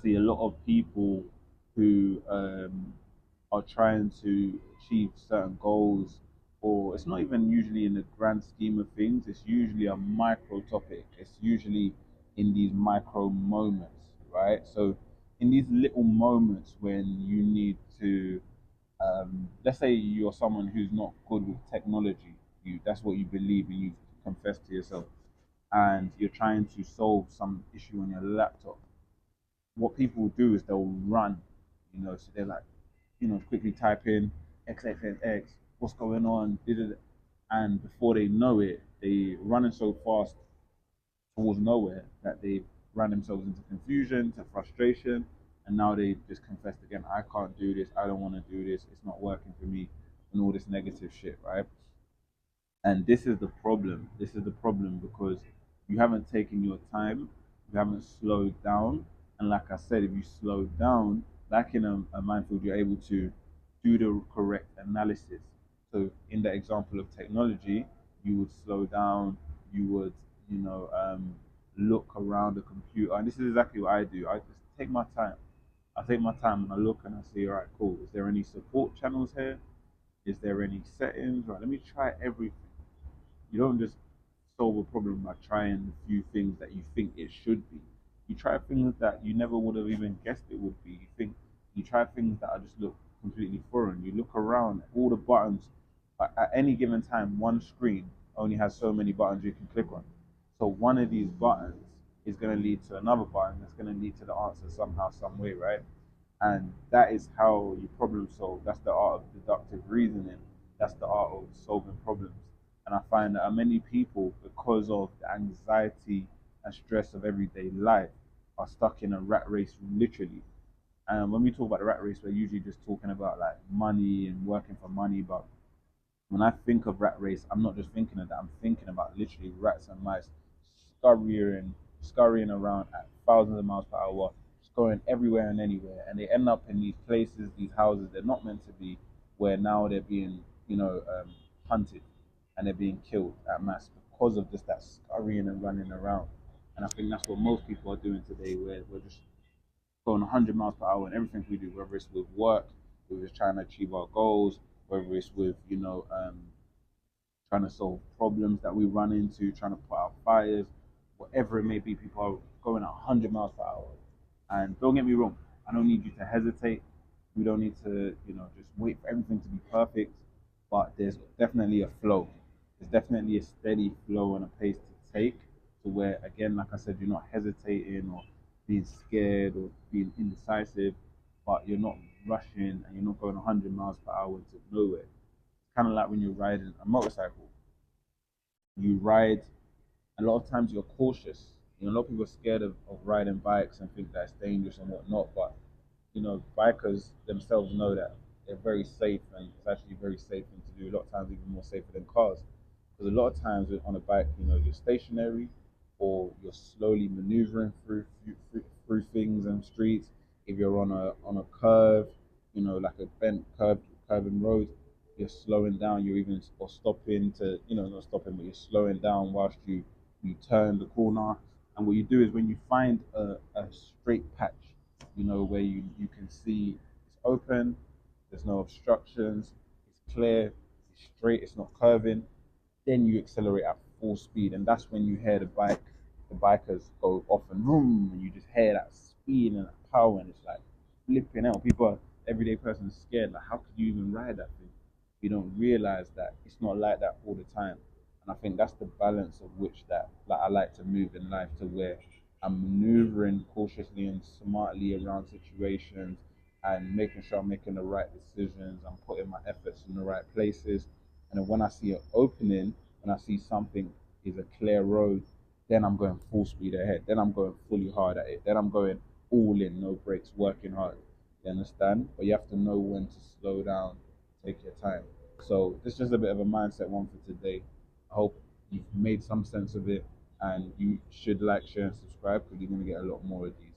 see a lot of people who are trying to achieve certain goals, or it's not even usually in the grand scheme of things, it's usually a micro topic. It's usually in these micro moments, right? So, in these little moments when you need to, let's say you're someone who's not good with technology, that's what you believe and you confess to yourself, and you're trying to solve some issue on your laptop. What people do is they'll run, so they're like, quickly type in XXX, what's going on, and before they know it, they running so fast towards nowhere that they ran themselves into confusion, to frustration, and now they just confessed again, I can't do this, I don't want to do this, it's not working for me, and all this negative shit, right? And this is the problem. This is the problem because you haven't taken your time, you haven't slowed down. And like I said, if you slow down, like in a minefield, you're able to do the correct analysis. So in the example of technology, you would slow down, you would, you know, um, look around the computer. And this is exactly what I do. I just take my time. I take my time and I look and I see, all right, cool. Is there any support channels here? Is there any settings? Right, let me try everything. You don't just solve a problem by trying a few things that you think it should be. You try things that you never would have even guessed it would be. You try things that are just look completely foreign. You look around, all the buttons at any given time, one screen only has so many buttons you can click on. So one of these buttons is going to lead to another button that's going to lead to the answer somehow, some way, right? And that is how you problem solve. That's the art of deductive reasoning. That's the art of solving problems. And I find that many people, because of the anxiety and stress of everyday life, are stuck in a rat race, literally. And when we talk about the rat race, we're usually just talking about like money and working for money. But when I think of rat race, I'm not just thinking of that. I'm thinking about literally rats and mice scurrying, scurrying around at thousands of miles per hour, just going everywhere and anywhere, and they end up in these places, these houses they're not meant to be, where now they're being, hunted and they're being killed at mass because of just that scurrying and running around. And I think that's what most people are doing today, where we're just going 100 miles per hour in everything we do, whether it's with work, whether it's trying to achieve our goals, whether it's with, trying to solve problems that we run into, trying to put out fires, whatever it may be, people are going at 100 miles per hour. And don't get me wrong, I don't need you to hesitate. We don't need to, just wait for everything to be perfect. But there's definitely a flow. There's definitely a steady flow and a pace to take to where, again, like I said, you're not hesitating or being scared or being indecisive, but you're not rushing and you're not going 100 miles per hour to nowhere. It's kind of like when you're riding a motorcycle. You ride, a lot of times you're cautious. A lot of people are scared of riding bikes and think that it's dangerous and whatnot, but bikers themselves know that they're very safe and it's actually a very safe thing to do. A lot of times, even more safer than cars. Because a lot of times on a bike, you're stationary or you're slowly maneuvering through things and streets. If you're on a curve, like a bent curving road, you're slowing down. You're even or stopping to, not stopping, but you're slowing down whilst you turn the corner. And what you do is when you find a straight patch, where you can see it's open, there's no obstructions, it's clear, it's straight, it's not curving, then you accelerate at full speed. And that's when you hear the bikers go off and room, and you just hear that speed and that power, and it's like flipping out. Everyday person is scared, like, how could you even ride that thing? You don't realize that it's not like that all the time. And I think that's the balance of which that like I like to move in life to where I'm maneuvering cautiously and smartly around situations and making sure I'm making the right decisions. I'm putting my efforts in the right places. And then when I see an opening, when I see something is a clear road, then I'm going full speed ahead. Then I'm going fully hard at it. Then I'm going all in, no breaks, working hard. You understand? But you have to know when to slow down, take your time. So this is just a bit of a mindset one for today. I hope you've made some sense of it, and you should like, share, and subscribe because you're going to get a lot more of these.